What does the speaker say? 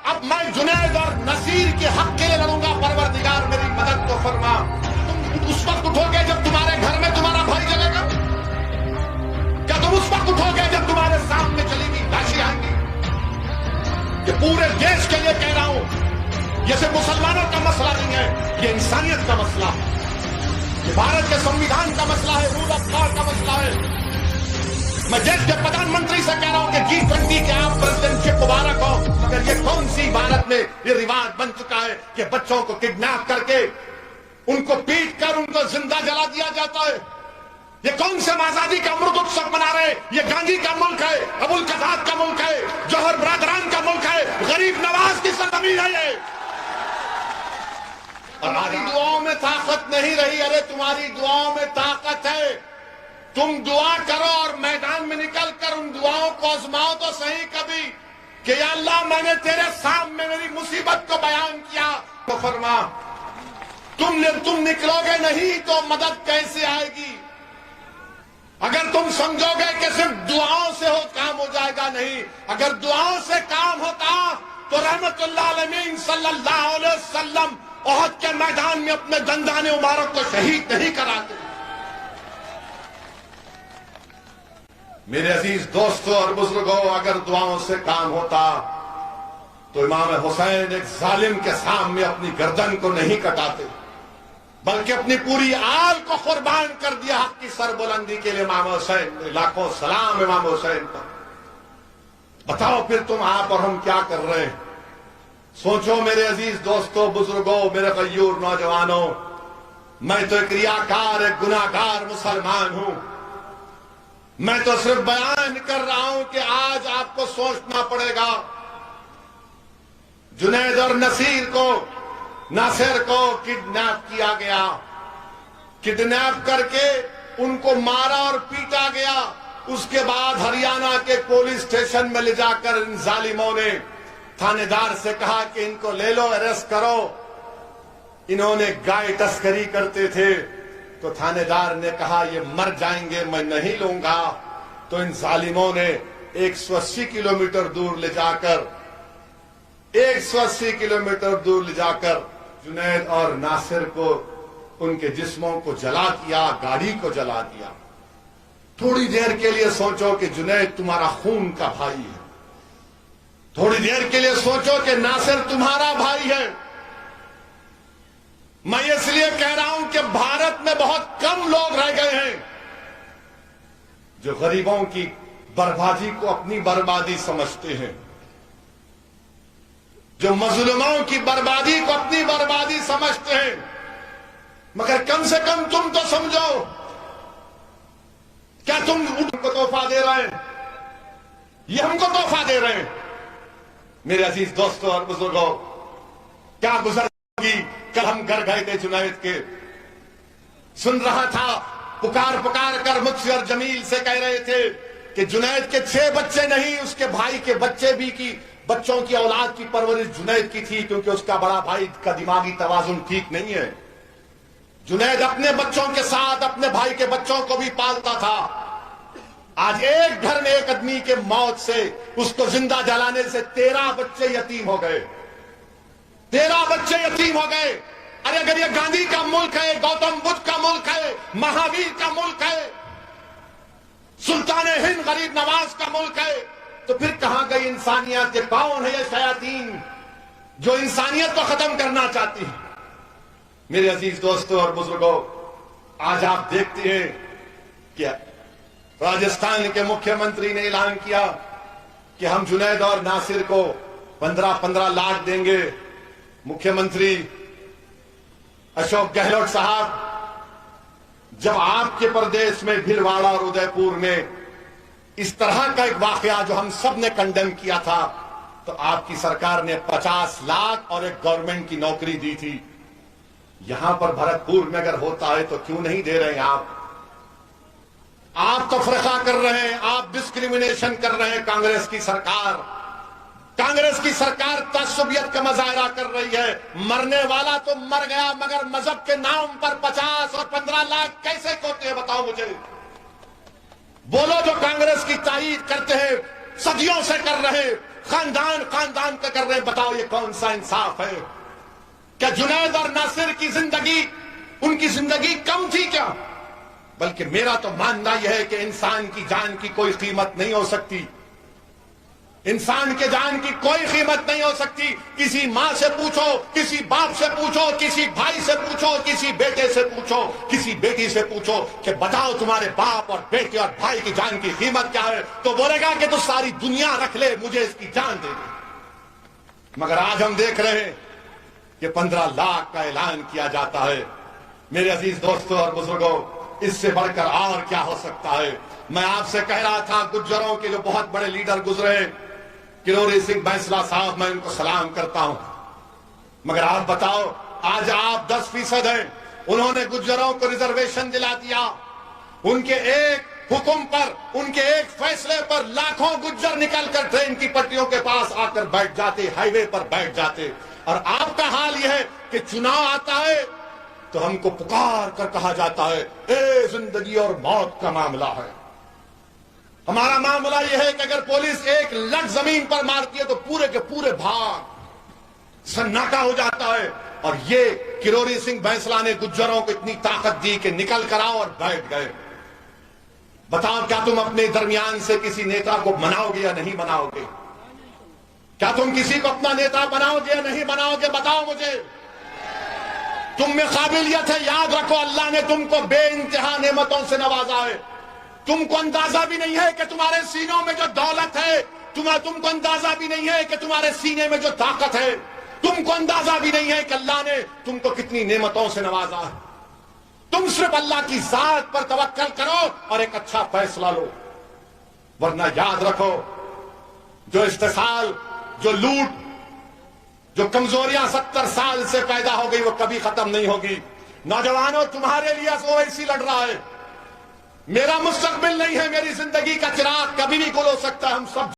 اب میں جنید اور نصیر کے حق کے لیے لڑوں گا، پروردگار میری مدد تو فرما۔ تم اس وقت اٹھو گے جب تمہارے گھر میں تمہارا بھائی جلے گا؟ کیا تم اس وقت اٹھو گے جب تمہارے سامنے چلے گی لاشیں آئیں گی؟ کہ پورے دیش کے لیے کہہ رہا ہوں، یہ صرف مسلمانوں کا مسئلہ نہیں ہے، یہ انسانیت کا مسئلہ ہے، یہ بھارت کے سنویدھان کا مسئلہ ہے، رول آف لا کا مسئلہ ہے۔ میں دیش کے پردھان منتری سے کہہ رہا ہوں کہ G20 کے آپ پریزیڈنٹ شپ مبارک ہو، مگر یہ کون سی بھارت میں یہ رواج بن چکا ہے کہ بچوں کو کڈنیپ کر کے ان کو پیٹ کر ان کو زندہ جلا دیا جاتا ہے؟ یہ کون سے آزادی کا امرت اتسو منا رہے؟ یہ گاندھی کا ملک ہے، ابوالقاسم کا ملک ہے، جوہر برادران کا ملک ہے، غریب نواز کی سرزمین ہے یہ۔ ہماری دعاؤں میں طاقت نہیں رہی، ارے تمہاری دعاؤں میں طاقت ہے، تم دعا کرو اور میدان میں نکل کر ان دعاؤں کو آزماؤ تو صحیح کبھی کہ یا اللہ میں نے تیرے سامنے میری مصیبت کو بیان کیا تو فرما۔ تم نکلو گے نہیں تو مدد کیسے آئے گی؟ اگر تم سمجھو گے کہ صرف دعاؤں سے کام ہو جائے گا، نہیں، اگر دعاؤں سے کام ہوتا تو رحمت اللہ علیہ صلی اللہ علیہ وسلم احد کے میدان میں اپنے دندان مبارک کو شہید نہیں کراتے۔ میرے عزیز دوستوں اور بزرگوں، اگر دعاؤں سے کام ہوتا تو امام حسین ایک ظالم کے سامنے اپنی گردن کو نہیں کٹاتے، بلکہ اپنی پوری آل کو قربان کر دیا حق کی سربلندی کے لیے۔ امام حسین، لاکھوں سلام امام حسین پر۔ بتاؤ پھر تم آپ اور ہم کیا کر رہے ہیں؟ سوچو میرے عزیز دوستوں، بزرگوں، میرے غیور نوجوانوں، میں تو ایک ریاکار، ایک گناہگار مسلمان ہوں۔ میں تو صرف بیان کر رہا ہوں کہ آج آپ کو سوچنا پڑے گا۔ جنید اور ناصر کو کڈنیپ کیا گیا، کڈنیپ کر کے ان کو مارا اور پیٹا گیا۔ اس کے بعد ہریانہ کے پولیس اسٹیشن میں لے جا کر ان ظالموں نے تھانے دار سے کہا کہ ان کو لے لو، اریسٹ کرو۔ انہوں نے گائے تسکری کرتے تھے تو تھانے دار نے کہا یہ مر جائیں گے، میں نہیں لوں گا۔ تو ان ظالموں نے 180 کلومیٹر دور لے جا کر 180 کلومیٹر دور لے جا کر جنید اور ناصر کو ان کے جسموں کو جلا دیا، گاڑی کو جلا دیا۔ تھوڑی دیر کے لیے سوچو کہ جنید تمہارا خون کا بھائی ہے، تھوڑی دیر کے لیے سوچو کہ ناصر تمہارا بھائی ہے۔ میں اس لیے کہہ رہا ہوں کہ بھارت میں بہت کم لوگ رہ گئے ہیں جو غریبوں کی بربادی کو اپنی بربادی سمجھتے ہیں، جو مظلوموں کی بربادی کو اپنی بربادی سمجھتے ہیں۔ مگر کم سے کم تم تو سمجھو، کیا تم ان کو تحفہ دے رہے ہیں؟ یہ ہم کو تحفہ دے رہے ہیں؟ میرے عزیز دوستوں اور بزرگوں، کیا گزر گی؟ کل ہم گھر گئے تھے جنید کے، سن رہا تھا، پکار کر مجھ سے اور جمیل سے کہہ رہے تھے کہ جنید کے 6 بچے نہیں، اس کے بھائی کے بچے بھی کی بچوں کی اولاد کی پرورش جنید کی تھی، کیونکہ اس کا بڑا بھائی کا دماغی توازن ٹھیک نہیں ہے۔ جنید اپنے بچوں کے ساتھ اپنے بھائی کے بچوں کو بھی پالتا تھا۔ آج ایک گھر میں ایک آدمی کے موت سے، اس کو زندہ جلانے سے 13 بچے یتیم ہو گئے، 13 بچے یتیم ہو گئے۔ ارے اگر یہ گاندھی کا ملک ہے، گوتم بدھ کا ملک ہے، مہاویر کا ملک ہے، سلطان ہند غریب نواز کا ملک ہے، تو پھر کہاں گئی انسانیت؟ یہ کون ہے یہ شیاطین جو انسانیت کو ختم کرنا چاہتی ہے؟ میرے عزیز دوستوں اور بزرگوں، آج آپ دیکھتے ہیں کہ راجستھان کے مکھیہ منتری نے اعلان کیا کہ ہم جنید اور ناصر کو 15 لاکھ دیں گے۔ مکھیہ منتری اشوک گہلوٹ صاحب، جب آپ کے پردیش میں بھلواڑہ اور ادے پور میں اس طرح کا ایک واقعہ جو ہم سب نے کنڈیم کیا تھا، تو آپ کی سرکار نے 50 لاکھ اور ایک گورنمنٹ کی نوکری دی تھی۔ یہاں پر بھرتپور میں اگر ہوتا ہے تو کیوں نہیں دے رہے ہیں آپ تفرقہ کر رہے ہیں، آپ ڈسکریمنیشن کر رہے ہیں۔ کانگریس کی سرکار تعصبیت کا مظاہرہ کر رہی ہے۔ مرنے والا تو مر گیا، مگر مذہب کے نام پر 50 اور 15 لاکھ کیسے ہوتے ہیں؟ بتاؤ مجھے۔ بولو جو کانگریس کی تائید کرتے ہیں، صدیوں سے کر رہے، خاندان خاندان کا کر رہے ہیں. بتاؤ یہ کون سا انصاف ہے؟ کیا جنید اور ناصر کی زندگی ان کی زندگی کم تھی کیا؟ بلکہ میرا تو ماننا یہ ہے کہ انسان کی جان کی کوئی قیمت نہیں ہو سکتی. انسان کے جان کی کوئی قیمت نہیں ہو سکتی. کسی ماں سے پوچھو, کسی باپ سے پوچھو, کسی بھائی سے پوچھو, کسی بیٹے سے پوچھو, کسی بیٹی سے پوچھو کہ بتاؤ تمہارے باپ اور بیٹے اور بھائی کی جان کی قیمت کیا ہے, تو بولے گا کہ تو ساری دنیا رکھ لے, مجھے اس کی جان دے دے. مگر آج ہم دیکھ رہے ہیں کہ 15 لاکھ کا اعلان کیا جاتا ہے. میرے عزیز دوستوں اور بزرگوں, اس سے بڑھ کر اور کیا ہو سکتا ہے؟ میں آپ سے کہہ رہا تھا گجروں کے جو بہت بڑے لیڈر گزرے, کنوری سنگھ بینسلا صاحب, میں ان کو سلام کرتا ہوں. مگر آپ بتاؤ, آج آپ 10% ہیں. انہوں نے گجروں کو ریزرویشن دلا دیا. ان کے ایک حکم پر, ان کے ایک فیصلے پر لاکھوں گجر نکل کر ٹرین کی پٹریوں کے پاس آ کر بیٹھ جاتے, ہائی وے پر بیٹھ جاتے. اور آپ کا حال یہ ہے کہ چناؤ آتا ہے تو ہم کو پکار کر کہا جاتا ہے اے زندگی اور موت کا معاملہ ہے. ہمارا معاملہ یہ ہے کہ اگر پولیس ایک لٹ زمین پر مارتی ہے تو پورے کے پورے بھاگ, سناٹا ہو جاتا ہے. اور یہ کنوری سنگھ بینسلا نے گجروں کو اتنی طاقت دی کہ نکل کر آؤ اور بیٹھ گئے. بتاؤ کیا تم اپنے درمیان سے کسی نیتا کو مناؤ گے یا نہیں مناؤ گے؟ کیا تم کسی کو اپنا نیتا بناؤ گے یا نہیں بناؤ گے؟ بتاؤ مجھے. تم میں قابلیت ہے, یاد رکھو اللہ نے تم کو بے انتہا نعمتوں سے نوازا ہے. تم کو اندازہ بھی نہیں ہے کہ تمہارے سینوں میں جو دولت ہے, تم کو اندازہ بھی نہیں ہے کہ تمہارے سینے میں جو طاقت ہے, تم کو اندازہ بھی نہیں ہے کہ اللہ نے تم کو کتنی نعمتوں سے نوازا ہے. تم صرف اللہ کی ذات پر توکل کرو اور ایک اچھا فیصلہ لو. ورنہ یاد رکھو, جو استحصال, جو لوٹ, جو کمزوریاں 70 سال سے پیدا ہو گئی وہ کبھی ختم نہیں ہوگی. نوجوانوں, تمہارے لیے اویسی لڑ رہا ہے. میرا مستقبل نہیں ہے, میری زندگی کا چراغ کبھی نہیں گل ہو سکتا. ہم سب